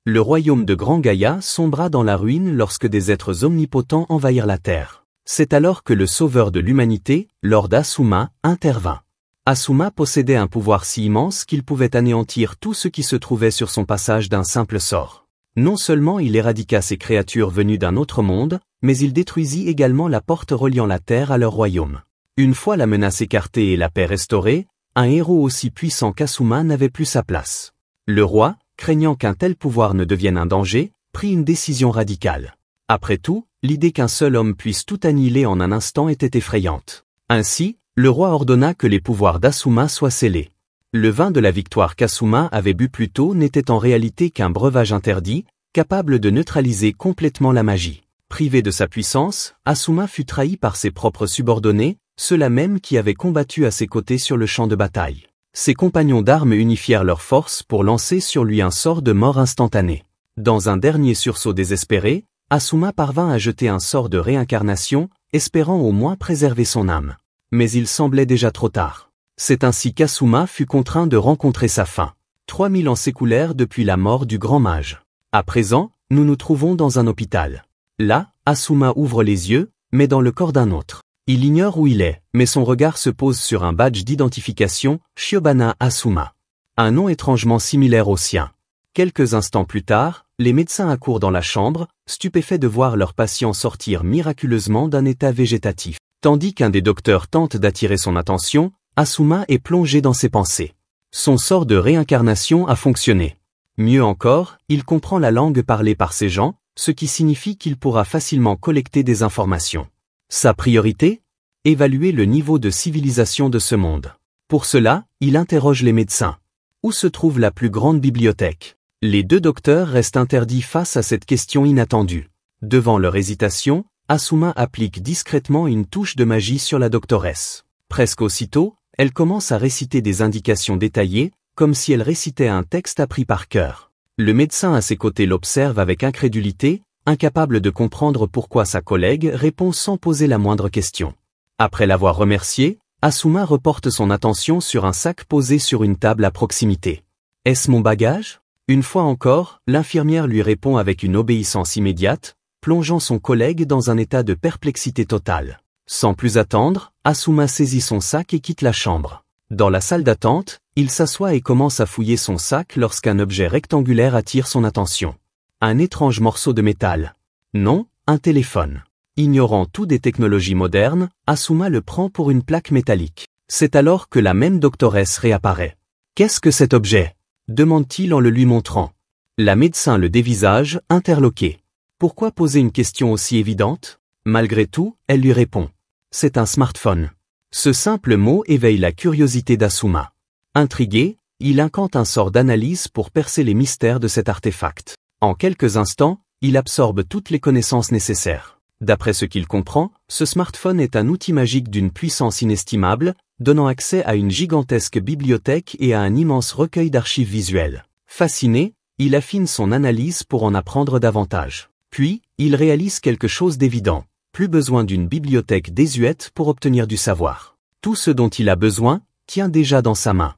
Le royaume de Grand Gaïa sombra dans la ruine lorsque des êtres omnipotents envahirent la terre. C'est alors que le sauveur de l'humanité, Lord Asuma, intervint. Asuma possédait un pouvoir si immense qu'il pouvait anéantir tout ce qui se trouvait sur son passage d'un simple sort. Non seulement il éradiqua ces créatures venues d'un autre monde, mais il détruisit également la porte reliant la terre à leur royaume. Une fois la menace écartée et la paix restaurée, un héros aussi puissant qu'Asuma n'avait plus sa place. Le roi, craignant qu'un tel pouvoir ne devienne un danger, prit une décision radicale. Après tout, l'idée qu'un seul homme puisse tout annihiler en un instant était effrayante. Ainsi, le roi ordonna que les pouvoirs d'Asuma soient scellés. Le vin de la victoire qu'Asuma avait bu plus tôt n'était en réalité qu'un breuvage interdit, capable de neutraliser complètement la magie. Privé de sa puissance, Asuma fut trahi par ses propres subordonnés, ceux-là même qui avaient combattu à ses côtés sur le champ de bataille. Ses compagnons d'armes unifièrent leurs forces pour lancer sur lui un sort de mort instantanée. Dans un dernier sursaut désespéré, Asuma parvint à jeter un sort de réincarnation, espérant au moins préserver son âme. Mais il semblait déjà trop tard. C'est ainsi qu'Asuma fut contraint de rencontrer sa fin. 3000 ans s'écoulèrent depuis la mort du grand mage. À présent, nous nous trouvons dans un hôpital. Là, Asuma ouvre les yeux, mais dans le corps d'un autre. Il ignore où il est, mais son regard se pose sur un badge d'identification, Shiobana Asuma. Un nom étrangement similaire au sien. Quelques instants plus tard, les médecins accourent dans la chambre, stupéfaits de voir leur patient sortir miraculeusement d'un état végétatif. Tandis qu'un des docteurs tente d'attirer son attention, Asuma est plongé dans ses pensées. Son sort de réincarnation a fonctionné. Mieux encore, il comprend la langue parlée par ces gens, ce qui signifie qu'il pourra facilement collecter des informations. Sa priorité ? Évaluer le niveau de civilisation de ce monde. Pour cela, il interroge les médecins. Où se trouve la plus grande bibliothèque ? Les deux docteurs restent interdits face à cette question inattendue. Devant leur hésitation, Asuma applique discrètement une touche de magie sur la doctoresse. Presque aussitôt, elle commence à réciter des indications détaillées, comme si elle récitait un texte appris par cœur. Le médecin à ses côtés l'observe avec incrédulité, incapable de comprendre pourquoi sa collègue répond sans poser la moindre question. Après l'avoir remercié, Asuma reporte son attention sur un sac posé sur une table à proximité. « Est-ce mon bagage ?» Une fois encore, l'infirmière lui répond avec une obéissance immédiate, plongeant son collègue dans un état de perplexité totale. Sans plus attendre, Asuma saisit son sac et quitte la chambre. Dans la salle d'attente, il s'assoit et commence à fouiller son sac lorsqu'un objet rectangulaire attire son attention. Un étrange morceau de métal. Non, un téléphone. Ignorant tout des technologies modernes, Asuma le prend pour une plaque métallique. C'est alors que la même doctoresse réapparaît. « Qu'est-ce que cet objet ?» demande-t-il en le lui montrant. La médecin le dévisage, interloquée. Pourquoi poser une question aussi évidente ? Malgré tout, elle lui répond. C'est un smartphone. Ce simple mot éveille la curiosité d'Asuma. Intrigué, il incante un sort d'analyse pour percer les mystères de cet artefact. En quelques instants, il absorbe toutes les connaissances nécessaires. D'après ce qu'il comprend, ce smartphone est un outil magique d'une puissance inestimable, donnant accès à une gigantesque bibliothèque et à un immense recueil d'archives visuelles. Fasciné, il affine son analyse pour en apprendre davantage. Puis, il réalise quelque chose d'évident. Plus besoin d'une bibliothèque désuète pour obtenir du savoir. Tout ce dont il a besoin, tient déjà dans sa main.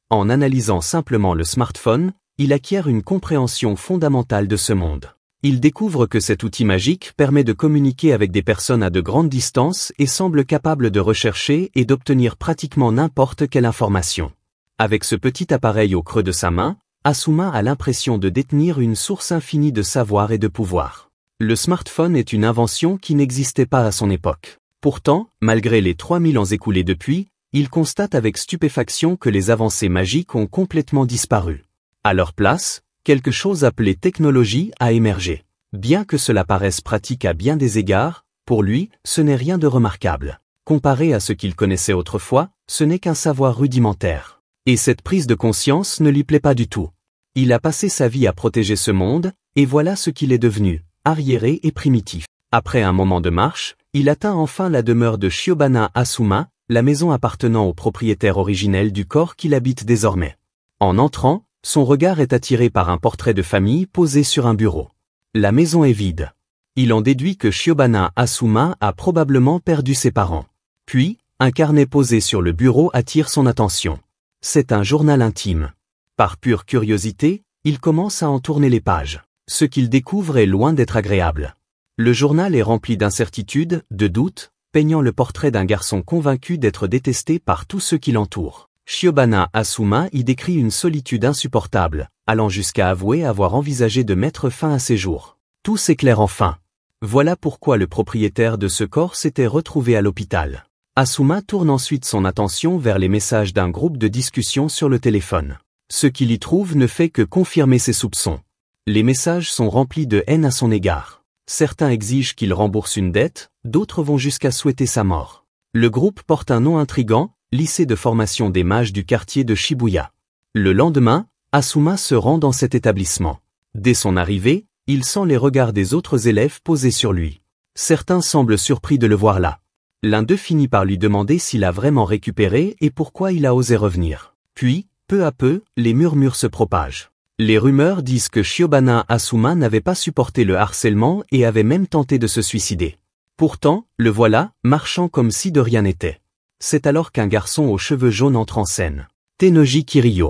En analysant simplement le smartphone, il acquiert une compréhension fondamentale de ce monde. Il découvre que cet outil magique permet de communiquer avec des personnes à de grandes distances et semble capable de rechercher et d'obtenir pratiquement n'importe quelle information. Avec ce petit appareil au creux de sa main, Asuma a l'impression de détenir une source infinie de savoir et de pouvoir. Le smartphone est une invention qui n'existait pas à son époque. Pourtant, malgré les 3000 ans écoulés depuis, il constate avec stupéfaction que les avancées magiques ont complètement disparu. À leur place, quelque chose appelé technologie a émergé. Bien que cela paraisse pratique à bien des égards, pour lui, ce n'est rien de remarquable. Comparé à ce qu'il connaissait autrefois, ce n'est qu'un savoir rudimentaire. Et cette prise de conscience ne lui plaît pas du tout. Il a passé sa vie à protéger ce monde, et voilà ce qu'il est devenu, arriéré et primitif. Après un moment de marche, il atteint enfin la demeure de Shiobana Asuma, la maison appartenant au propriétaire originel du corps qu'il habite désormais. En entrant, son regard est attiré par un portrait de famille posé sur un bureau. La maison est vide. Il en déduit que Shiobana Asuma a probablement perdu ses parents. Puis, un carnet posé sur le bureau attire son attention. C'est un journal intime. Par pure curiosité, Il commence à en tourner les pages. Ce qu'il découvre est loin d'être agréable. Le journal est rempli d'incertitudes, de doutes, peignant le portrait d'un garçon convaincu d'être détesté par tous ceux qui l'entourent. Shiobana Asuma y décrit une solitude insupportable, allant jusqu'à avouer avoir envisagé de mettre fin à ses jours. Tout s'éclaire enfin. Voilà pourquoi le propriétaire de ce corps s'était retrouvé à l'hôpital. Asuma tourne ensuite son attention vers les messages d'un groupe de discussion sur le téléphone. Ce qu'il y trouve ne fait que confirmer ses soupçons. Les messages sont remplis de haine à son égard. Certains exigent qu'il rembourse une dette, d'autres vont jusqu'à souhaiter sa mort. Le groupe porte un nom intrigant, lycée de formation des mages du quartier de Shibuya. Le lendemain, Asuma se rend dans cet établissement. Dès son arrivée, il sent les regards des autres élèves posés sur lui. Certains semblent surpris de le voir là. L'un d'eux finit par lui demander s'il a vraiment récupéré et pourquoi il a osé revenir. Puis, peu à peu, les murmures se propagent. Les rumeurs disent que Shiobana Asuma n'avait pas supporté le harcèlement et avait même tenté de se suicider. Pourtant, le voilà, marchant comme si de rien n'était. C'est alors qu'un garçon aux cheveux jaunes entre en scène. Tennoji Kiryu.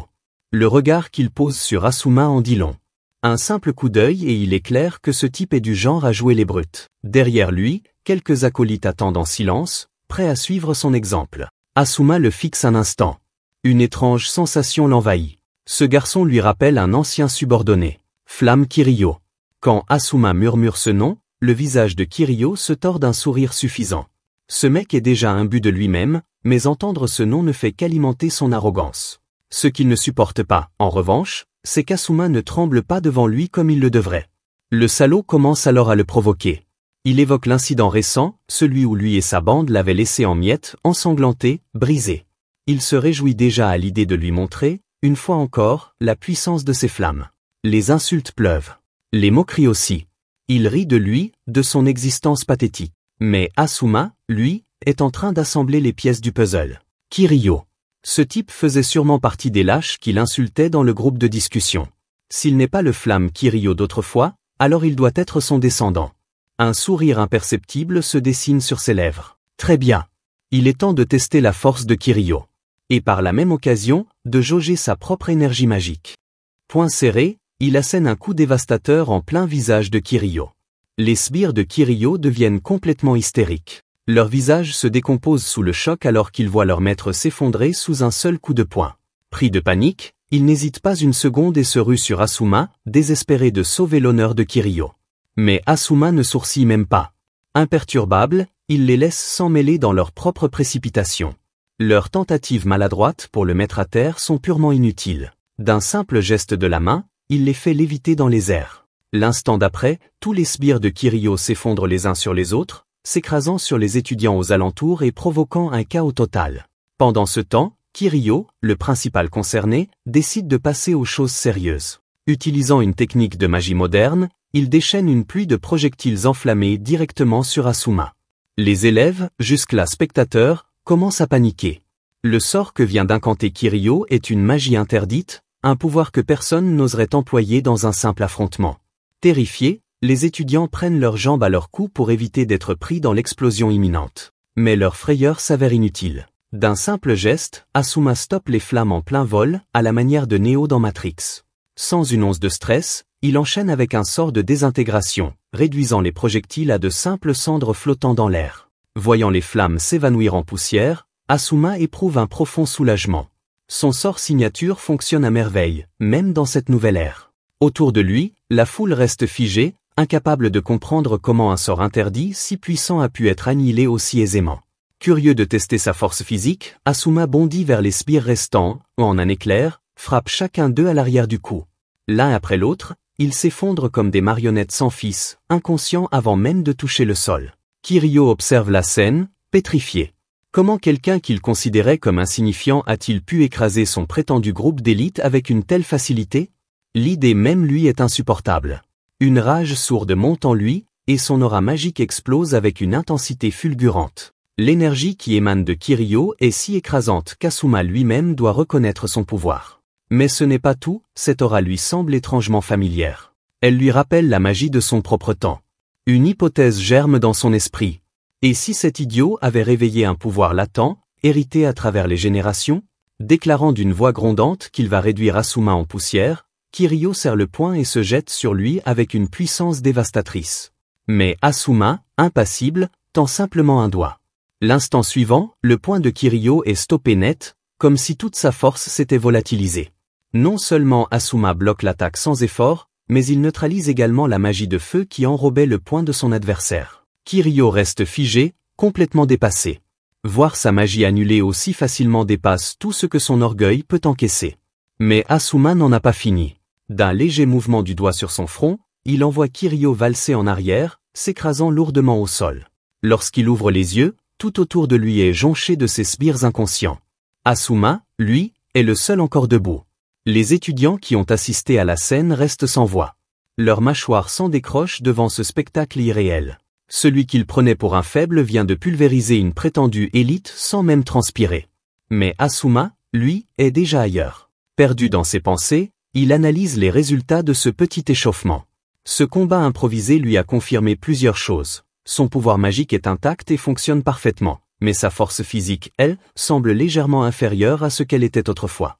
Le regard qu'il pose sur Asuma en dit long. Un simple coup d'œil et il est clair que ce type est du genre à jouer les brutes. Derrière lui, quelques acolytes attendent en silence, prêts à suivre son exemple. Asuma le fixe un instant. Une étrange sensation l'envahit. Ce garçon lui rappelle un ancien subordonné, Flamme Kiryu. Quand Asuma murmure ce nom, le visage de Kiryu se tord d'un sourire suffisant. Ce mec est déjà imbu de lui-même, mais entendre ce nom ne fait qu'alimenter son arrogance. Ce qu'il ne supporte pas, en revanche, c'est qu'Asuma ne tremble pas devant lui comme il le devrait. Le salaud commence alors à le provoquer. Il évoque l'incident récent, celui où lui et sa bande l'avaient laissé en miettes, ensanglanté, brisé. Il se réjouit déjà à l'idée de lui montrer, une fois encore, la puissance de ses flammes. Les insultes pleuvent. Les moqueries aussi. Il rit de lui, de son existence pathétique. Mais Asuma, lui, est en train d'assembler les pièces du puzzle. Kiryu. Ce type faisait sûrement partie des lâches qui l'insultaient dans le groupe de discussion. S'il n'est pas le Flamme Kiryu d'autrefois, alors il doit être son descendant. Un sourire imperceptible se dessine sur ses lèvres. Très bien. Il est temps de tester la force de Kiryu. Et par la même occasion, de jauger sa propre énergie magique. Poing serré, il assène un coup dévastateur en plein visage de Kiryu. Les sbires de Kiryu deviennent complètement hystériques. Leur visage se décompose sous le choc alors qu'ils voient leur maître s'effondrer sous un seul coup de poing. Pris de panique, ils n'hésitent pas une seconde et se ruent sur Asuma, désespérés de sauver l'honneur de Kiryu. Mais Asuma ne sourcille même pas. Imperturbable, il les laisse s'emmêler dans leur propre précipitation. Leurs tentatives maladroites pour le mettre à terre sont purement inutiles. D'un simple geste de la main, il les fait léviter dans les airs. L'instant d'après, tous les sbires de Kiryu s'effondrent les uns sur les autres, s'écrasant sur les étudiants aux alentours et provoquant un chaos total. Pendant ce temps, Kiryu, le principal concerné, décide de passer aux choses sérieuses. Utilisant une technique de magie moderne, il déchaîne une pluie de projectiles enflammés directement sur Asuma. Les élèves, jusque-là spectateurs, commence à paniquer. Le sort que vient d'incanter Kiryu est une magie interdite, un pouvoir que personne n'oserait employer dans un simple affrontement. Terrifiés, les étudiants prennent leurs jambes à leur cou pour éviter d'être pris dans l'explosion imminente. Mais leur frayeur s'avère inutile. D'un simple geste, Asuma stoppe les flammes en plein vol, à la manière de Neo dans Matrix. Sans une once de stress, il enchaîne avec un sort de désintégration, réduisant les projectiles à de simples cendres flottant dans l'air. Voyant les flammes s'évanouir en poussière, Asuma éprouve un profond soulagement. Son sort signature fonctionne à merveille, même dans cette nouvelle ère. Autour de lui, la foule reste figée, incapable de comprendre comment un sort interdit si puissant a pu être annihilé aussi aisément. Curieux de tester sa force physique, Asuma bondit vers les sbires restants, ou en un éclair, frappe chacun d'eux à l'arrière du cou. L'un après l'autre, ils s'effondrent comme des marionnettes sans fils, inconscients avant même de toucher le sol. Kiryu observe la scène, pétrifié. Comment quelqu'un qu'il considérait comme insignifiant a-t-il pu écraser son prétendu groupe d'élite avec une telle facilité? L'idée même lui est insupportable. Une rage sourde monte en lui, et son aura magique explose avec une intensité fulgurante. L'énergie qui émane de Kiryu est si écrasante qu'Asuma lui-même doit reconnaître son pouvoir. Mais ce n'est pas tout, cette aura lui semble étrangement familière. Elle lui rappelle la magie de son propre temps. Une hypothèse germe dans son esprit. Et si cet idiot avait réveillé un pouvoir latent, hérité à travers les générations, déclarant d'une voix grondante qu'il va réduire Asuma en poussière, Kiryu serre le poing et se jette sur lui avec une puissance dévastatrice. Mais Asuma, impassible, tend simplement un doigt. L'instant suivant, le poing de Kiryu est stoppé net, comme si toute sa force s'était volatilisée. Non seulement Asuma bloque l'attaque sans effort, mais il neutralise également la magie de feu qui enrobait le poing de son adversaire. Kiryu reste figé, complètement dépassé. Voir sa magie annulée aussi facilement dépasse tout ce que son orgueil peut encaisser. Mais Asuma n'en a pas fini. D'un léger mouvement du doigt sur son front, il envoie Kiryu valser en arrière, s'écrasant lourdement au sol. Lorsqu'il ouvre les yeux, tout autour de lui est jonché de ses sbires inconscients. Asuma, lui, est le seul encore debout. Les étudiants qui ont assisté à la scène restent sans voix. Leurs mâchoires s'en décrochent devant ce spectacle irréel. Celui qu'ils prenaient pour un faible vient de pulvériser une prétendue élite sans même transpirer. Mais Asuma, lui, est déjà ailleurs. Perdu dans ses pensées, il analyse les résultats de ce petit échauffement. Ce combat improvisé lui a confirmé plusieurs choses. Son pouvoir magique est intact et fonctionne parfaitement, mais sa force physique, elle, semble légèrement inférieure à ce qu'elle était autrefois.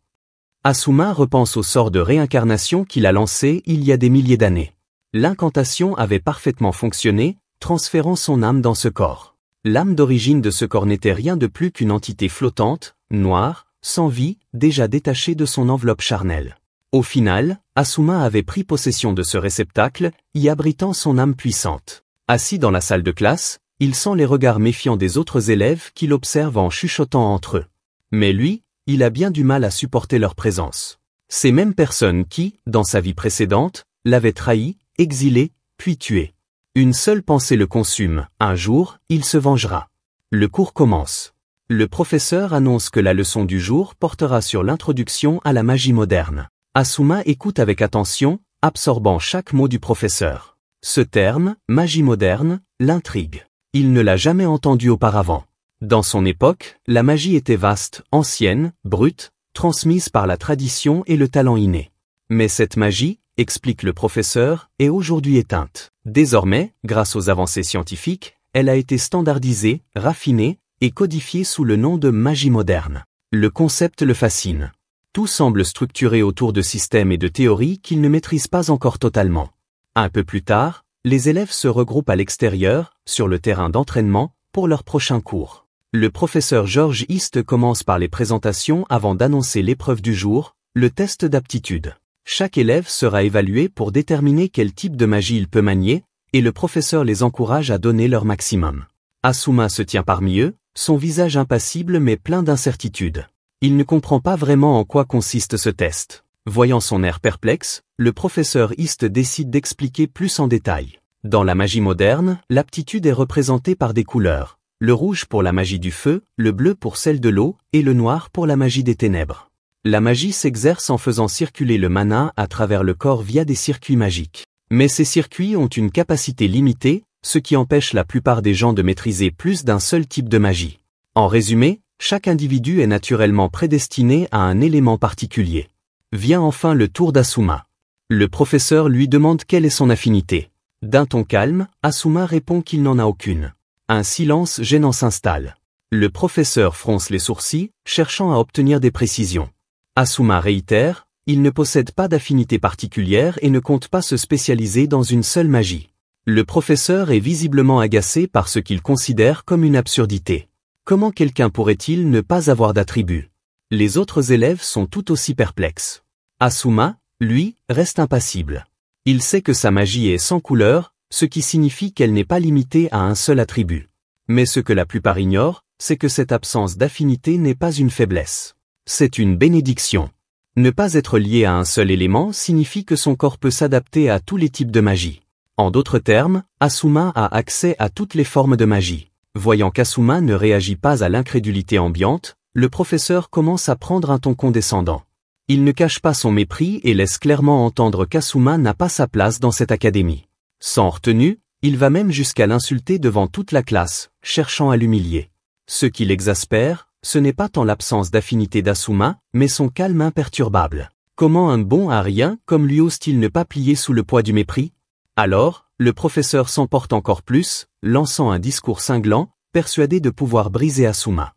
Asuma repense au sort de réincarnation qu'il a lancé il y a des milliers d'années. L'incantation avait parfaitement fonctionné, transférant son âme dans ce corps. L'âme d'origine de ce corps n'était rien de plus qu'une entité flottante, noire, sans vie, déjà détachée de son enveloppe charnelle. Au final, Asuma avait pris possession de ce réceptacle, y abritant son âme puissante. Assis dans la salle de classe, il sent les regards méfiants des autres élèves qui l'observent en chuchotant entre eux. Mais lui, il a bien du mal à supporter leur présence. Ces mêmes personnes qui, dans sa vie précédente, l'avaient trahi, exilé, puis tué. Une seule pensée le consume, un jour, il se vengera. Le cours commence. Le professeur annonce que la leçon du jour portera sur l'introduction à la magie moderne. Asuma écoute avec attention, absorbant chaque mot du professeur. Ce terme, magie moderne, l'intrigue. Il ne l'a jamais entendu auparavant. Dans son époque, la magie était vaste, ancienne, brute, transmise par la tradition et le talent inné. Mais cette magie, explique le professeur, est aujourd'hui éteinte. Désormais, grâce aux avancées scientifiques, elle a été standardisée, raffinée et codifiée sous le nom de magie moderne. Le concept le fascine. Tout semble structuré autour de systèmes et de théories qu'il ne maîtrise pas encore totalement. Un peu plus tard, les élèves se regroupent à l'extérieur, sur le terrain d'entraînement, pour leur prochain cours. Le professeur George East commence par les présentations avant d'annoncer l'épreuve du jour, le test d'aptitude. Chaque élève sera évalué pour déterminer quel type de magie il peut manier, et le professeur les encourage à donner leur maximum. Asuma se tient parmi eux, son visage impassible mais plein d'incertitude. Il ne comprend pas vraiment en quoi consiste ce test. Voyant son air perplexe, le professeur East décide d'expliquer plus en détail. Dans la magie moderne, l'aptitude est représentée par des couleurs. Le rouge pour la magie du feu, le bleu pour celle de l'eau, et le noir pour la magie des ténèbres. La magie s'exerce en faisant circuler le mana à travers le corps via des circuits magiques. Mais ces circuits ont une capacité limitée, ce qui empêche la plupart des gens de maîtriser plus d'un seul type de magie. En résumé, chaque individu est naturellement prédestiné à un élément particulier. Vient enfin le tour d'Asuma. Le professeur lui demande quelle est son affinité. D'un ton calme, Asuma répond qu'il n'en a aucune. Un silence gênant s'installe. Le professeur fronce les sourcils, cherchant à obtenir des précisions. Asuma réitère, il ne possède pas d'affinité particulière et ne compte pas se spécialiser dans une seule magie. Le professeur est visiblement agacé par ce qu'il considère comme une absurdité. Comment quelqu'un pourrait-il ne pas avoir d'attribut ? Les autres élèves sont tout aussi perplexes. Asuma, lui, reste impassible. Il sait que sa magie est sans couleur, ce qui signifie qu'elle n'est pas limitée à un seul attribut. Mais ce que la plupart ignorent, c'est que cette absence d'affinité n'est pas une faiblesse. C'est une bénédiction. Ne pas être lié à un seul élément signifie que son corps peut s'adapter à tous les types de magie. En d'autres termes, Asuma a accès à toutes les formes de magie. Voyant qu'Asuma ne réagit pas à l'incrédulité ambiante, le professeur commence à prendre un ton condescendant. Il ne cache pas son mépris et laisse clairement entendre qu'Asuma n'a pas sa place dans cette académie. Sans retenue, il va même jusqu'à l'insulter devant toute la classe, cherchant à l'humilier. Ce qui l'exaspère, ce n'est pas tant l'absence d'affinité d'Asuma, mais son calme imperturbable. Comment un bon à rien comme lui ose-t-il ne pas plier sous le poids du mépris ? Alors, le professeur s'emporte encore plus, lançant un discours cinglant, persuadé de pouvoir briser Asuma.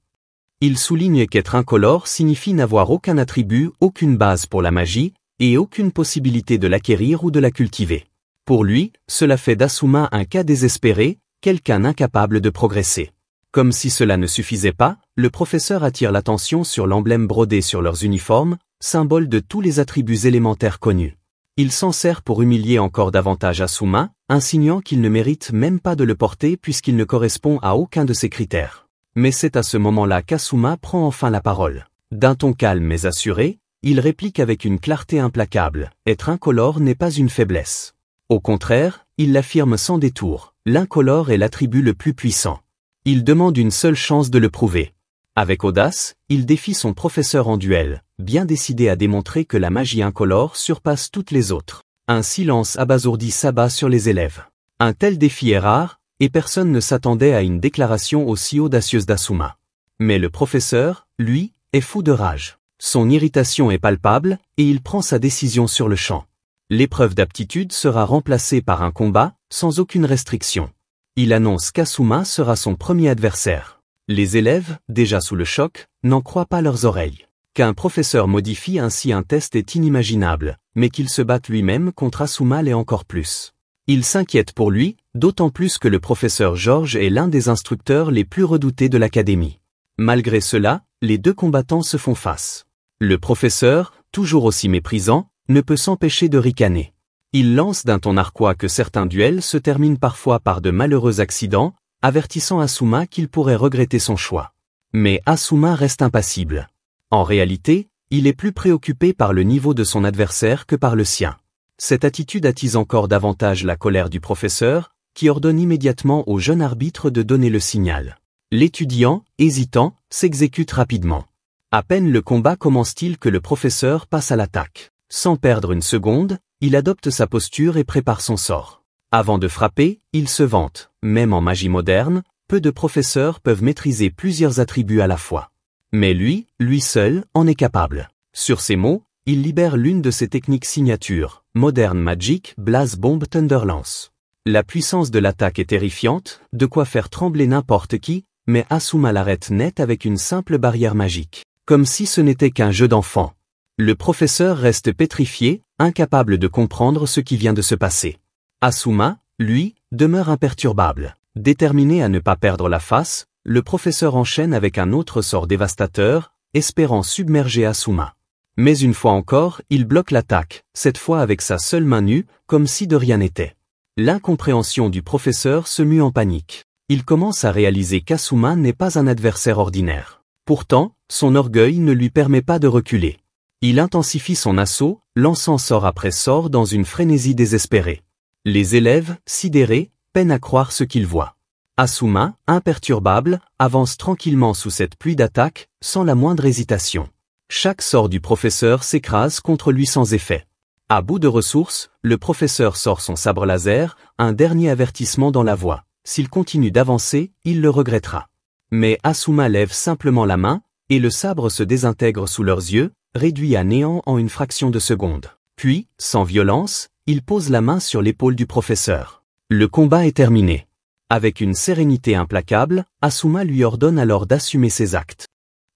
Il souligne qu'être incolore signifie n'avoir aucun attribut, aucune base pour la magie, et aucune possibilité de l'acquérir ou de la cultiver. Pour lui, cela fait d'Asuma un cas désespéré, quelqu'un incapable de progresser. Comme si cela ne suffisait pas, le professeur attire l'attention sur l'emblème brodé sur leurs uniformes, symbole de tous les attributs élémentaires connus. Il s'en sert pour humilier encore davantage Asuma, insinuant qu'il ne mérite même pas de le porter puisqu'il ne correspond à aucun de ses critères. Mais c'est à ce moment-là qu'Asuma prend enfin la parole. D'un ton calme mais assuré, il réplique avec une clarté implacable, être incolore n'est pas une faiblesse. Au contraire, il l'affirme sans détour, l'incolore est l'attribut le plus puissant. Il demande une seule chance de le prouver. Avec audace, il défie son professeur en duel, bien décidé à démontrer que la magie incolore surpasse toutes les autres. Un silence abasourdi s'abat sur les élèves. Un tel défi est rare, et personne ne s'attendait à une déclaration aussi audacieuse d'Asuma. Mais le professeur, lui, est fou de rage. Son irritation est palpable, et il prend sa décision sur le champ. L'épreuve d'aptitude sera remplacée par un combat, sans aucune restriction. Il annonce qu'Asuma sera son premier adversaire. Les élèves, déjà sous le choc, n'en croient pas leurs oreilles. Qu'un professeur modifie ainsi un test est inimaginable, mais qu'il se batte lui-même contre Asuma l'est encore plus. Il s'inquiète pour lui, d'autant plus que le professeur George est l'un des instructeurs les plus redoutés de l'académie. Malgré cela, les deux combattants se font face. Le professeur, toujours aussi méprisant, ne peut s'empêcher de ricaner. Il lance d'un ton narquois que certains duels se terminent parfois par de malheureux accidents, avertissant Asuma qu'il pourrait regretter son choix. Mais Asuma reste impassible. En réalité, il est plus préoccupé par le niveau de son adversaire que par le sien. Cette attitude attise encore davantage la colère du professeur, qui ordonne immédiatement au jeune arbitre de donner le signal. L'étudiant, hésitant, s'exécute rapidement. À peine le combat commence-t-il que le professeur passe à l'attaque. Sans perdre une seconde, il adopte sa posture et prépare son sort. Avant de frapper, il se vante. Même en magie moderne, peu de professeurs peuvent maîtriser plusieurs attributs à la fois. Mais lui seul, en est capable. Sur ces mots, il libère l'une de ses techniques signatures, Modern Magic, Blaze Bomb Thunderlance. La puissance de l'attaque est terrifiante, de quoi faire trembler n'importe qui, mais Asuma l'arrête net avec une simple barrière magique. Comme si ce n'était qu'un jeu d'enfant. Le professeur reste pétrifié, incapable de comprendre ce qui vient de se passer. Asuma, lui, demeure imperturbable. Déterminé à ne pas perdre la face, le professeur enchaîne avec un autre sort dévastateur, espérant submerger Asuma. Mais une fois encore, il bloque l'attaque, cette fois avec sa seule main nue, comme si de rien n'était. L'incompréhension du professeur se mue en panique. Il commence à réaliser qu'Asuma n'est pas un adversaire ordinaire. Pourtant, son orgueil ne lui permet pas de reculer. Il intensifie son assaut, lançant sort après sort dans une frénésie désespérée. Les élèves, sidérés, peinent à croire ce qu'ils voient. Asuma, imperturbable, avance tranquillement sous cette pluie d'attaques, sans la moindre hésitation. Chaque sort du professeur s'écrase contre lui sans effet. À bout de ressources, le professeur sort son sabre laser, un dernier avertissement dans la voie. S'il continue d'avancer, il le regrettera. Mais Asuma lève simplement la main, et le sabre se désintègre sous leurs yeux, réduit à néant en une fraction de seconde. Puis, sans violence, il pose la main sur l'épaule du professeur. Le combat est terminé. Avec une sérénité implacable, Asuma lui ordonne alors d'assumer ses actes.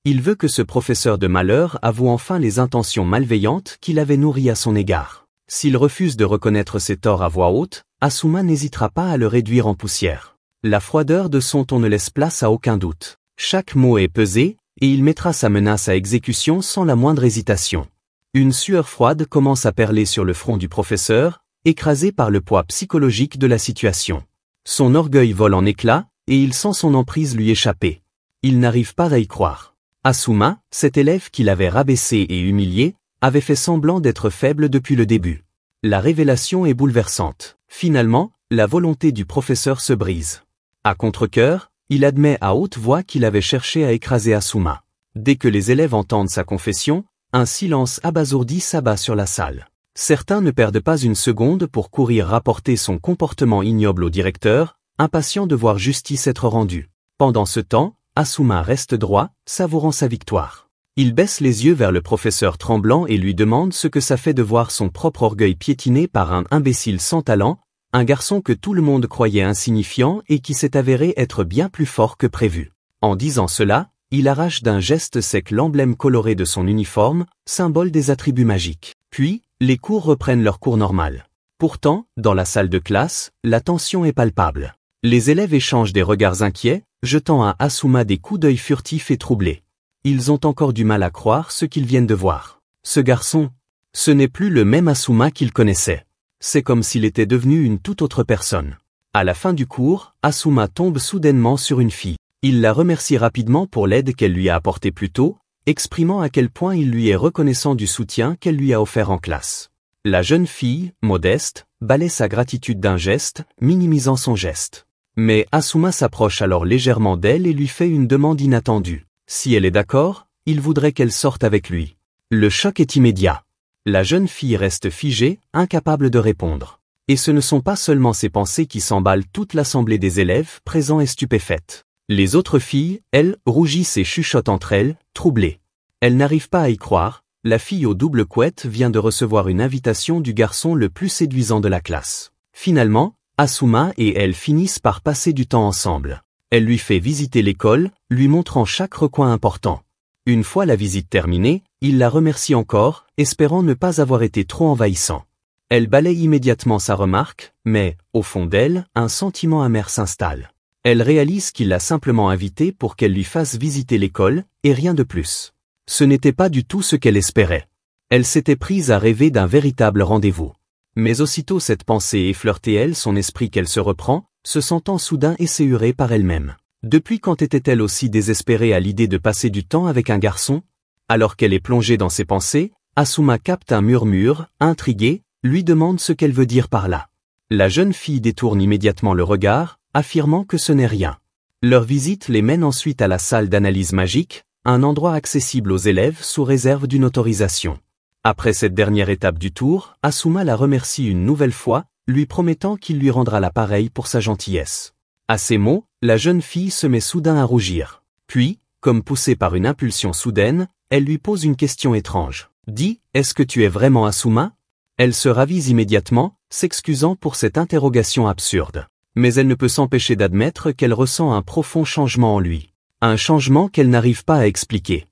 Il veut que ce professeur de malheur avoue enfin les intentions malveillantes qu'il avait nourries à son égard. S'il refuse de reconnaître ses torts à voix haute, Asuma n'hésitera pas à le réduire en poussière. La froideur de son ton ne laisse place à aucun doute. Chaque mot est pesé, et il mettra sa menace à exécution sans la moindre hésitation. Une sueur froide commence à perler sur le front du professeur, écrasé par le poids psychologique de la situation. Son orgueil vole en éclats, et il sent son emprise lui échapper. Il n'arrive pas à y croire. Asuma, cet élève qu'il avait rabaissé et humilié, avait fait semblant d'être faible depuis le début. La révélation est bouleversante. Finalement, la volonté du professeur se brise. À contre-cœur, il admet à haute voix qu'il avait cherché à écraser Asuma. Dès que les élèves entendent sa confession, un silence abasourdi s'abat sur la salle. Certains ne perdent pas une seconde pour courir rapporter son comportement ignoble au directeur, impatient de voir justice être rendue. Pendant ce temps, Asuma reste droit, savourant sa victoire. Il baisse les yeux vers le professeur tremblant et lui demande ce que ça fait de voir son propre orgueil piétiné par un imbécile sans talent, un garçon que tout le monde croyait insignifiant et qui s'est avéré être bien plus fort que prévu. En disant cela, il arrache d'un geste sec l'emblème coloré de son uniforme, symbole des attributs magiques. Puis, Les cours reprennent leur cours normal. Pourtant, dans la salle de classe, la tension est palpable. Les élèves échangent des regards inquiets, jetant à Asuma des coups d'œil furtifs et troublés. Ils ont encore du mal à croire ce qu'ils viennent de voir. Ce garçon, ce n'est plus le même Asuma qu'ils connaissaient. C'est comme s'il était devenu une toute autre personne. À la fin du cours, Asuma tombe soudainement sur une fille. Il la remercie rapidement pour l'aide qu'elle lui a apportée plus tôt, exprimant à quel point il lui est reconnaissant du soutien qu'elle lui a offert en classe. La jeune fille, modeste, balaie sa gratitude d'un geste, minimisant son geste. Mais Asuma s'approche alors légèrement d'elle et lui fait une demande inattendue. Si elle est d'accord, il voudrait qu'elle sorte avec lui. Le choc est immédiat. La jeune fille reste figée, incapable de répondre. Et ce ne sont pas seulement ses pensées qui s'emballent, toute l'assemblée des élèves présents est stupéfaite. Les autres filles, elles, rougissent et chuchotent entre elles, troublées. Elles n'arrivent pas à y croire, la fille aux doubles couettes vient de recevoir une invitation du garçon le plus séduisant de la classe. Finalement, Asuma et elle finissent par passer du temps ensemble. Elle lui fait visiter l'école, lui montrant chaque recoin important. Une fois la visite terminée, il la remercie encore, espérant ne pas avoir été trop envahissant. Elle balaye immédiatement sa remarque, mais, au fond d'elle, un sentiment amer s'installe. Elle réalise qu'il l'a simplement invitée pour qu'elle lui fasse visiter l'école, et rien de plus. Ce n'était pas du tout ce qu'elle espérait. Elle s'était prise à rêver d'un véritable rendez-vous. Mais aussitôt cette pensée effleurée elle son esprit qu'elle se reprend, se sentant soudain esséurée par elle-même. Depuis quand était-elle aussi désespérée à l'idée de passer du temps avec un garçon? Alors qu'elle est plongée dans ses pensées, Asuma capte un murmure, intriguée, lui demande ce qu'elle veut dire par là. La jeune fille détourne immédiatement le regard, affirmant que ce n'est rien. Leur visite les mène ensuite à la salle d'analyse magique, un endroit accessible aux élèves sous réserve d'une autorisation. Après cette dernière étape du tour, Asuma la remercie une nouvelle fois, lui promettant qu'il lui rendra l'appareil pour sa gentillesse. À ces mots, la jeune fille se met soudain à rougir. Puis, comme poussée par une impulsion soudaine, elle lui pose une question étrange. « Dis, est-ce que tu es vraiment Asuma ?» Elle se ravise immédiatement, s'excusant pour cette interrogation absurde. Mais elle ne peut s'empêcher d'admettre qu'elle ressent un profond changement en lui. Un changement qu'elle n'arrive pas à expliquer.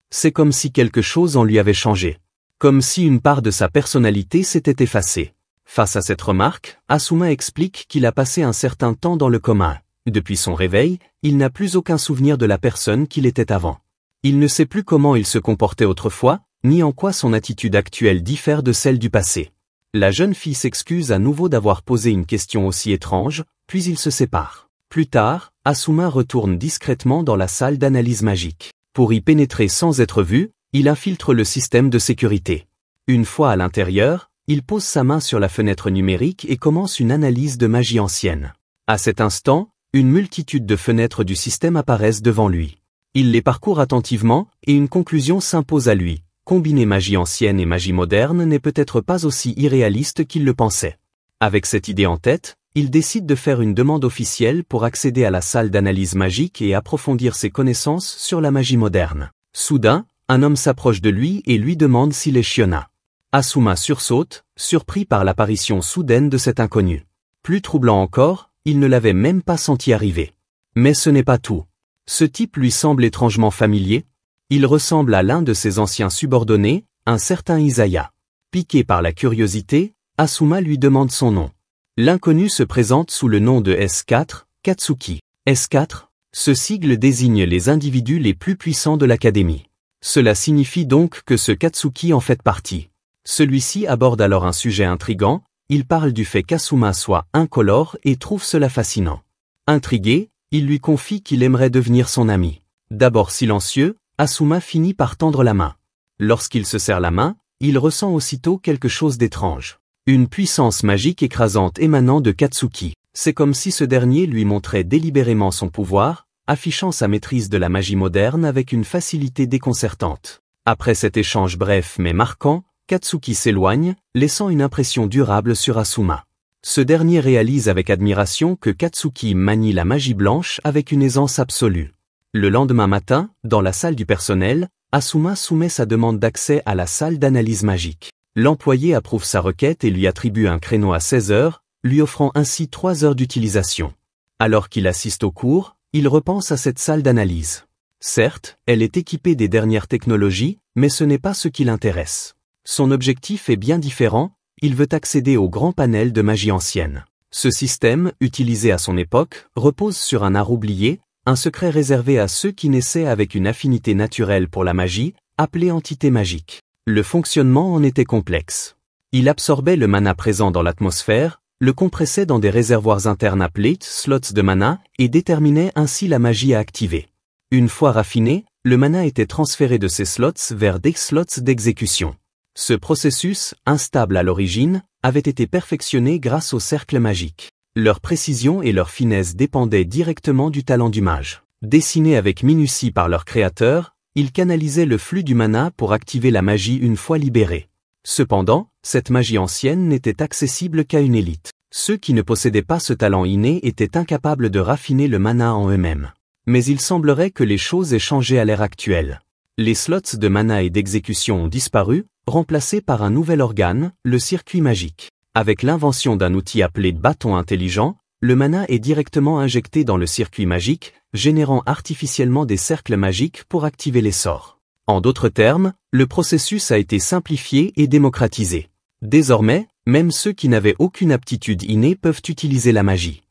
C'est comme si quelque chose en lui avait changé. Comme si une part de sa personnalité s'était effacée. Face à cette remarque, Asuma explique qu'il a passé un certain temps dans le coma. Depuis son réveil, il n'a plus aucun souvenir de la personne qu'il était avant. Il ne sait plus comment il se comportait autrefois, ni en quoi son attitude actuelle diffère de celle du passé. La jeune fille s'excuse à nouveau d'avoir posé une question aussi étrange, puis ils se séparent. Plus tard, Asuma retourne discrètement dans la salle d'analyse magique. Pour y pénétrer sans être vu, il infiltre le système de sécurité. Une fois à l'intérieur, il pose sa main sur la fenêtre numérique et commence une analyse de magie ancienne. À cet instant, une multitude de fenêtres du système apparaissent devant lui. Il les parcourt attentivement, et une conclusion s'impose à lui. Combiner magie ancienne et magie moderne n'est peut-être pas aussi irréaliste qu'il le pensait. Avec cette idée en tête, il décide de faire une demande officielle pour accéder à la salle d'analyse magique et approfondir ses connaissances sur la magie moderne. Soudain, un homme s'approche de lui et lui demande s'il est Shiona. Asuma sursaute, surpris par l'apparition soudaine de cet inconnu. Plus troublant encore, il ne l'avait même pas senti arriver. Mais ce n'est pas tout. Ce type lui semble étrangement familier. Il ressemble à l'un de ses anciens subordonnés, un certain Isaya. Piqué par la curiosité, Asuma lui demande son nom. L'inconnu se présente sous le nom de S4, Katsuki. S4, ce sigle désigne les individus les plus puissants de l'académie. Cela signifie donc que ce Katsuki en fait partie. Celui-ci aborde alors un sujet intrigant, il parle du fait qu'Asuma soit incolore et trouve cela fascinant. Intrigué, il lui confie qu'il aimerait devenir son ami. D'abord silencieux, Asuma finit par tendre la main. Lorsqu'il se serre la main, il ressent aussitôt quelque chose d'étrange. Une puissance magique écrasante émanant de Katsuki. C'est comme si ce dernier lui montrait délibérément son pouvoir, affichant sa maîtrise de la magie moderne avec une facilité déconcertante. Après cet échange bref mais marquant, Katsuki s'éloigne, laissant une impression durable sur Asuma. Ce dernier réalise avec admiration que Katsuki manie la magie blanche avec une aisance absolue. Le lendemain matin, dans la salle du personnel, Asuma soumet sa demande d'accès à la salle d'analyse magique. L'employé approuve sa requête et lui attribue un créneau à 16 heures, lui offrant ainsi 3 heures d'utilisation. Alors qu'il assiste au cours, il repense à cette salle d'analyse. Certes, elle est équipée des dernières technologies, mais ce n'est pas ce qui l'intéresse. Son objectif est bien différent, il veut accéder au grand panel de magie ancienne. Ce système, utilisé à son époque, repose sur un art oublié, un secret réservé à ceux qui naissaient avec une affinité naturelle pour la magie, appelée entité magique. Le fonctionnement en était complexe. Il absorbait le mana présent dans l'atmosphère, le compressait dans des réservoirs internes appelés slots de mana et déterminait ainsi la magie à activer. Une fois raffiné, le mana était transféré de ces slots vers des slots d'exécution. Ce processus, instable à l'origine, avait été perfectionné grâce aux cercles magiques. Leur précision et leur finesse dépendaient directement du talent du mage. Dessinés avec minutie par leur créateur, ils canalisaient le flux du mana pour activer la magie une fois libérée. Cependant, cette magie ancienne n'était accessible qu'à une élite. Ceux qui ne possédaient pas ce talent inné étaient incapables de raffiner le mana en eux-mêmes. Mais il semblerait que les choses aient changé à l'ère actuelle. Les slots de mana et d'exécution ont disparu, remplacés par un nouvel organe, le circuit magique. Avec l'invention d'un outil appelé bâton intelligent, le mana est directement injecté dans le circuit magique, générant artificiellement des cercles magiques pour activer les sorts. En d'autres termes, le processus a été simplifié et démocratisé. Désormais, même ceux qui n'avaient aucune aptitude innée peuvent utiliser la magie.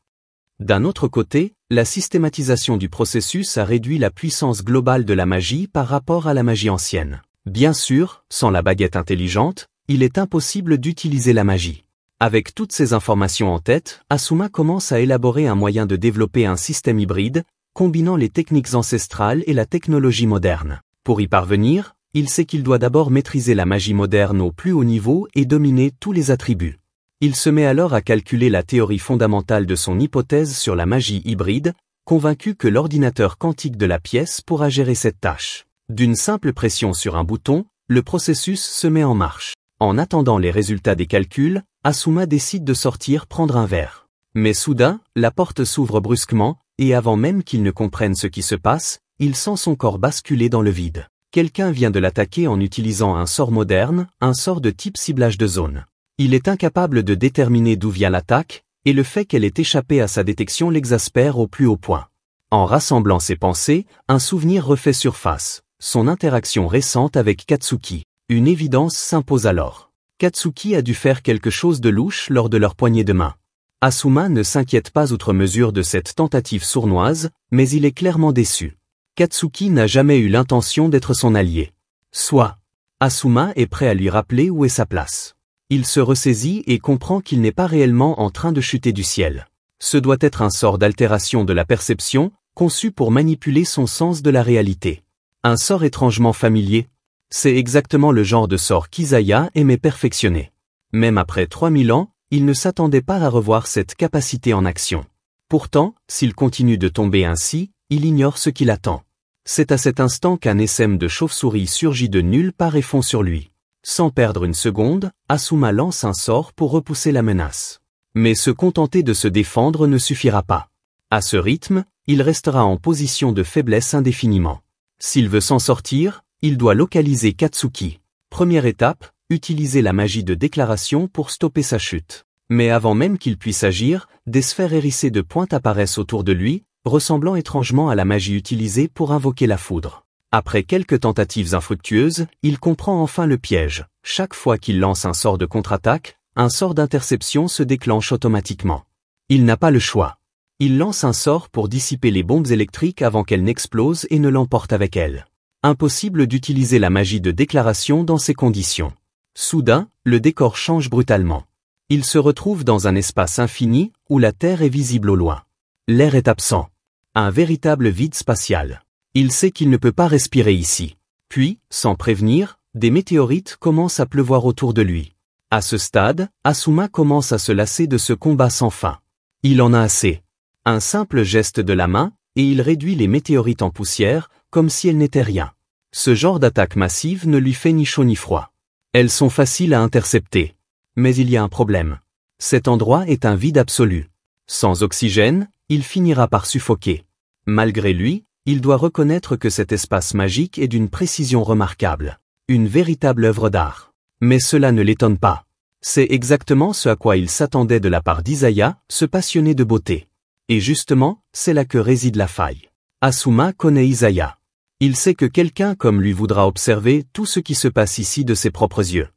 D'un autre côté, la systématisation du processus a réduit la puissance globale de la magie par rapport à la magie ancienne. Bien sûr, sans la baguette intelligente, il est impossible d'utiliser la magie. Avec toutes ces informations en tête, Asuma commence à élaborer un moyen de développer un système hybride, combinant les techniques ancestrales et la technologie moderne. Pour y parvenir, il sait qu'il doit d'abord maîtriser la magie moderne au plus haut niveau et dominer tous les attributs. Il se met alors à calculer la théorie fondamentale de son hypothèse sur la magie hybride, convaincu que l'ordinateur quantique de la pièce pourra gérer cette tâche. D'une simple pression sur un bouton, le processus se met en marche. En attendant les résultats des calculs, Asuma décide de sortir prendre un verre. Mais soudain, la porte s'ouvre brusquement, et avant même qu'il ne comprenne ce qui se passe, il sent son corps basculer dans le vide. Quelqu'un vient de l'attaquer en utilisant un sort moderne, un sort de type ciblage de zone. Il est incapable de déterminer d'où vient l'attaque, et le fait qu'elle ait échappé à sa détection l'exaspère au plus haut point. En rassemblant ses pensées, un souvenir refait surface, son interaction récente avec Katsuki. Une évidence s'impose alors. Katsuki a dû faire quelque chose de louche lors de leur poignée de main. Asuma ne s'inquiète pas outre mesure de cette tentative sournoise, mais il est clairement déçu. Katsuki n'a jamais eu l'intention d'être son allié. Soit. Asuma est prêt à lui rappeler où est sa place. Il se ressaisit et comprend qu'il n'est pas réellement en train de chuter du ciel. Ce doit être un sort d'altération de la perception, conçu pour manipuler son sens de la réalité. Un sort étrangement familier. C'est exactement le genre de sort qu'Isaiah aimait perfectionner. Même après 3000 ans, il ne s'attendait pas à revoir cette capacité en action. Pourtant, s'il continue de tomber ainsi, il ignore ce qui l'attend. C'est à cet instant qu'un essaim de chauve-souris surgit de nulle part et fond sur lui. Sans perdre une seconde, Asuma lance un sort pour repousser la menace. Mais se contenter de se défendre ne suffira pas. À ce rythme, il restera en position de faiblesse indéfiniment. S'il veut s'en sortir, il doit localiser Katsuki. Première étape, utiliser la magie de déclaration pour stopper sa chute. Mais avant même qu'il puisse agir, des sphères hérissées de pointe apparaissent autour de lui, ressemblant étrangement à la magie utilisée pour invoquer la foudre. Après quelques tentatives infructueuses, il comprend enfin le piège. Chaque fois qu'il lance un sort de contre-attaque, un sort d'interception se déclenche automatiquement. Il n'a pas le choix. Il lance un sort pour dissiper les bombes électriques avant qu'elles n'explosent et ne l'emportent avec elles. Impossible d'utiliser la magie de déclaration dans ces conditions. Soudain, le décor change brutalement. Il se retrouve dans un espace infini, où la Terre est visible au loin. L'air est absent. Un véritable vide spatial. Il sait qu'il ne peut pas respirer ici. Puis, sans prévenir, des météorites commencent à pleuvoir autour de lui. À ce stade, Asuma commence à se lasser de ce combat sans fin. Il en a assez. Un simple geste de la main, et il réduit les météorites en poussière, comme si elles n'étaient rien. Ce genre d'attaque massive ne lui fait ni chaud ni froid. Elles sont faciles à intercepter. Mais il y a un problème. Cet endroit est un vide absolu. Sans oxygène, il finira par suffoquer. Malgré lui, il doit reconnaître que cet espace magique est d'une précision remarquable. Une véritable œuvre d'art. Mais cela ne l'étonne pas. C'est exactement ce à quoi il s'attendait de la part d'Isaiah, ce passionné de beauté. Et justement, c'est là que réside la faille. Asuma connaît Isaiah. Il sait que quelqu'un comme lui voudra observer tout ce qui se passe ici de ses propres yeux.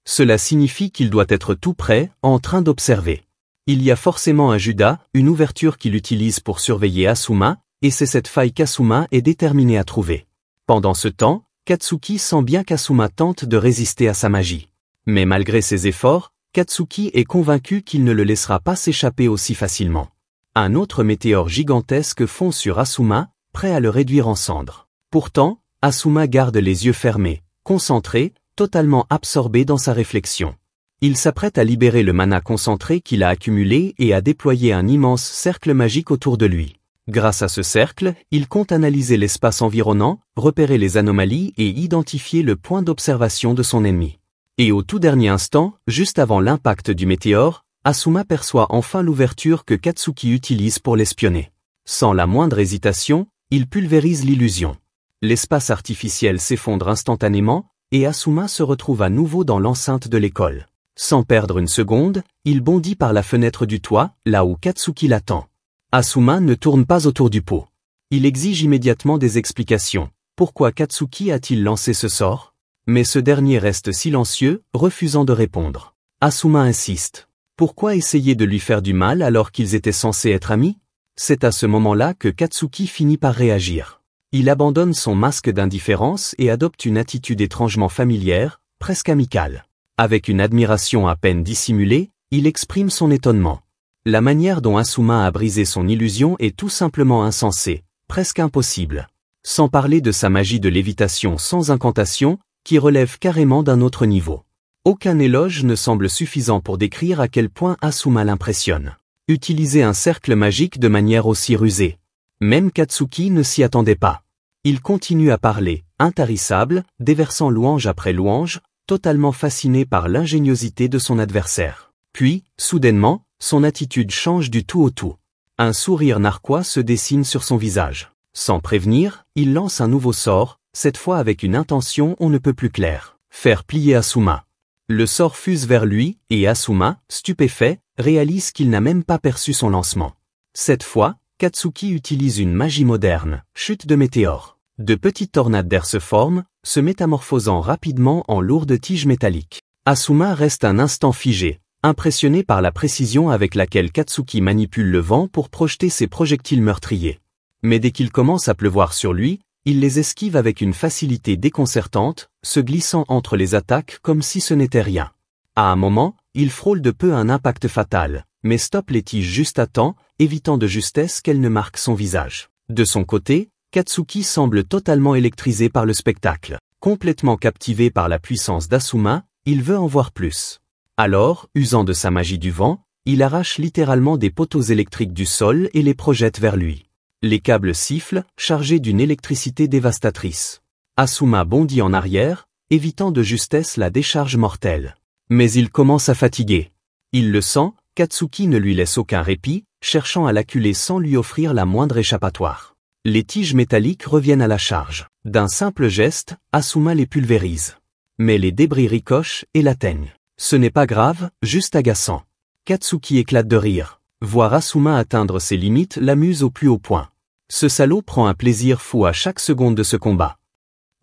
Cela signifie qu'il doit être tout prêt, en train d'observer. Il y a forcément un Judas, une ouverture qu'il utilise pour surveiller Asuma, et c'est cette faille qu'Asuma est déterminé à trouver. Pendant ce temps, Katsuki sent bien qu'Asuma tente de résister à sa magie. Mais malgré ses efforts, Katsuki est convaincu qu'il ne le laissera pas s'échapper aussi facilement. Un autre météore gigantesque fond sur Asuma, prêt à le réduire en cendres. Pourtant, Asuma garde les yeux fermés, concentré, totalement absorbé dans sa réflexion. Il s'apprête à libérer le mana concentré qu'il a accumulé et à déployer un immense cercle magique autour de lui. Grâce à ce cercle, il compte analyser l'espace environnant, repérer les anomalies et identifier le point d'observation de son ennemi. Et au tout dernier instant, juste avant l'impact du météore, Asuma perçoit enfin l'ouverture que Katsuki utilise pour l'espionner. Sans la moindre hésitation, il pulvérise l'illusion. L'espace artificiel s'effondre instantanément, et Asuma se retrouve à nouveau dans l'enceinte de l'école. Sans perdre une seconde, il bondit par la fenêtre du toit, là où Katsuki l'attend. Asuma ne tourne pas autour du pot. Il exige immédiatement des explications. Pourquoi Katsuki a-t-il lancé ce sort? Mais ce dernier reste silencieux, refusant de répondre. Asuma insiste. Pourquoi essayer de lui faire du mal alors qu'ils étaient censés être amis? C'est à ce moment-là que Katsuki finit par réagir. Il abandonne son masque d'indifférence et adopte une attitude étrangement familière, presque amicale. Avec une admiration à peine dissimulée, il exprime son étonnement. La manière dont Asuma a brisé son illusion est tout simplement insensée, presque impossible. Sans parler de sa magie de lévitation sans incantation, qui relève carrément d'un autre niveau. Aucun éloge ne semble suffisant pour décrire à quel point Asuma l'impressionne. Utiliser un cercle magique de manière aussi rusée. Même Katsuki ne s'y attendait pas. Il continue à parler, intarissable, déversant louange après louange, totalement fasciné par l'ingéniosité de son adversaire. Puis, soudainement, son attitude change du tout au tout. Un sourire narquois se dessine sur son visage. Sans prévenir, il lance un nouveau sort, cette fois avec une intention on ne peut plus claire. Faire plier Asuma. Le sort fuse vers lui, et Asuma, stupéfait, réalise qu'il n'a même pas perçu son lancement. Cette fois, Katsuki utilise une magie moderne, chute de météore. De petites tornades d'air se forment, se métamorphosant rapidement en lourdes tiges métalliques. Asuma reste un instant figé, impressionné par la précision avec laquelle Katsuki manipule le vent pour projeter ses projectiles meurtriers. Mais dès qu'il commence à pleuvoir sur lui, il les esquive avec une facilité déconcertante, se glissant entre les attaques comme si ce n'était rien. À un moment, il frôle de peu un impact fatal, mais stoppe les tiges juste à temps, évitant de justesse qu'elles ne marquent son visage. De son côté, Katsuki semble totalement électrisé par le spectacle. Complètement captivé par la puissance d'Asuma, il veut en voir plus. Alors, usant de sa magie du vent, il arrache littéralement des poteaux électriques du sol et les projette vers lui. Les câbles sifflent, chargés d'une électricité dévastatrice. Asuma bondit en arrière, évitant de justesse la décharge mortelle. Mais il commence à fatiguer. Il le sent, Katsuki ne lui laisse aucun répit, cherchant à l'acculer sans lui offrir la moindre échappatoire. Les tiges métalliques reviennent à la charge. D'un simple geste, Asuma les pulvérise. Mais les débris ricochent et l'atteignent. Ce n'est pas grave, juste agaçant. Katsuki éclate de rire. Voir Asuma atteindre ses limites l'amuse au plus haut point. Ce salaud prend un plaisir fou à chaque seconde de ce combat.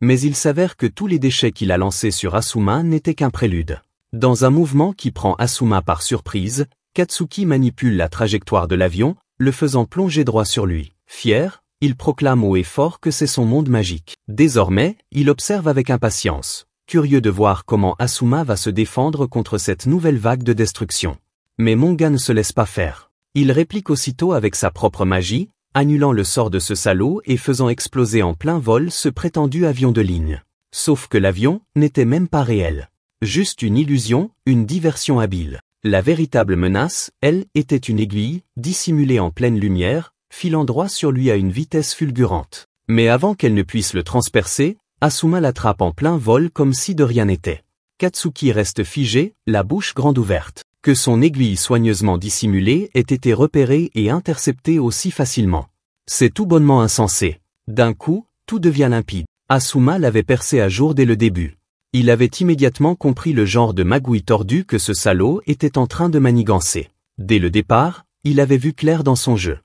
Mais il s'avère que tous les déchets qu'il a lancés sur Asuma n'étaient qu'un prélude. Dans un mouvement qui prend Asuma par surprise, Katsuki manipule la trajectoire de l'avion, le faisant plonger droit sur lui. Fier, il proclame haut et fort que c'est son monde magique. Désormais, il observe avec impatience, curieux de voir comment Asuma va se défendre contre cette nouvelle vague de destruction. Mais Monga ne se laisse pas faire. Il réplique aussitôt avec sa propre magie, annulant le sort de ce salaud et faisant exploser en plein vol ce prétendu avion de ligne. Sauf que l'avion n'était même pas réel. Juste une illusion, une diversion habile. La véritable menace, elle, était une aiguille, dissimulée en pleine lumière, filant droit sur lui à une vitesse fulgurante. Mais avant qu'elle ne puisse le transpercer, Asuma l'attrape en plein vol comme si de rien n'était. Katsuki reste figé, la bouche grande ouverte. Que son aiguille soigneusement dissimulée ait été repérée et interceptée aussi facilement. C'est tout bonnement insensé. D'un coup, tout devient limpide. Asuma l'avait percé à jour dès le début. Il avait immédiatement compris le genre de magouille tordue que ce salaud était en train de manigancer. Dès le départ, il avait vu clair dans son jeu.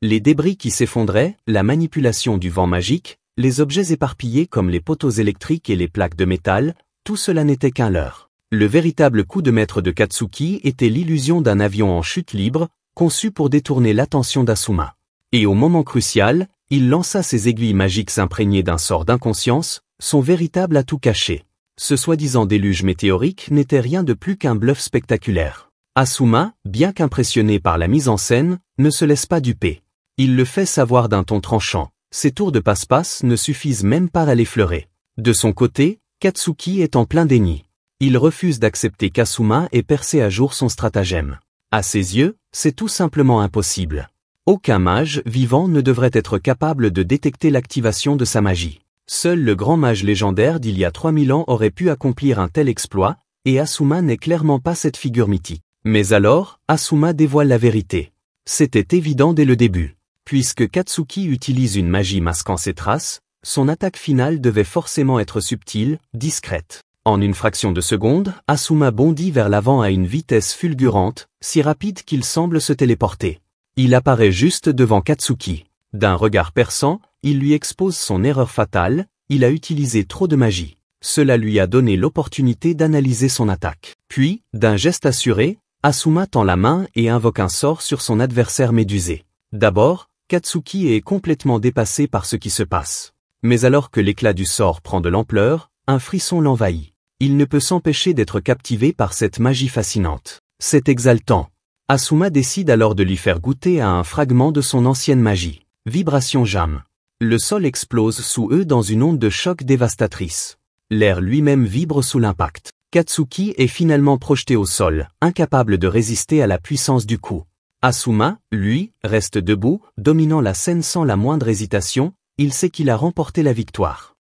Les débris qui s'effondraient, la manipulation du vent magique, les objets éparpillés comme les poteaux électriques et les plaques de métal, tout cela n'était qu'un leurre. Le véritable coup de maître de Katsuki était l'illusion d'un avion en chute libre, conçu pour détourner l'attention d'Asuma. Et au moment crucial, il lança ses aiguilles magiques imprégnées d'un sort d'inconscience, son véritable atout caché. Ce soi-disant déluge météorique n'était rien de plus qu'un bluff spectaculaire. Asuma, bien qu'impressionné par la mise en scène, ne se laisse pas duper. Il le fait savoir d'un ton tranchant. Ses tours de passe-passe ne suffisent même pas à l'effleurer. De son côté, Katsuki est en plein déni. Il refuse d'accepter qu'Asuma ait percé à jour son stratagème. À ses yeux, c'est tout simplement impossible. Aucun mage vivant ne devrait être capable de détecter l'activation de sa magie. Seul le grand mage légendaire d'il y a 3000 ans aurait pu accomplir un tel exploit, et Asuma n'est clairement pas cette figure mythique. Mais alors, Asuma dévoile la vérité. C'était évident dès le début. Puisque Katsuki utilise une magie masquant ses traces, son attaque finale devait forcément être subtile, discrète. En une fraction de seconde, Asuma bondit vers l'avant à une vitesse fulgurante, si rapide qu'il semble se téléporter. Il apparaît juste devant Katsuki. D'un regard perçant, il lui expose son erreur fatale, il a utilisé trop de magie. Cela lui a donné l'opportunité d'analyser son attaque. Puis, d'un geste assuré, Asuma tend la main et invoque un sort sur son adversaire médusé. D'abord, Katsuki est complètement dépassé par ce qui se passe. Mais alors que l'éclat du sort prend de l'ampleur, un frisson l'envahit. Il ne peut s'empêcher d'être captivé par cette magie fascinante. C'est exaltant. Asuma décide alors de lui faire goûter à un fragment de son ancienne magie. Vibration Jam. Le sol explose sous eux dans une onde de choc dévastatrice. L'air lui-même vibre sous l'impact. Katsuki est finalement projeté au sol, incapable de résister à la puissance du coup. Asuma, lui, reste debout, dominant la scène sans la moindre hésitation, il sait qu'il a remporté la victoire.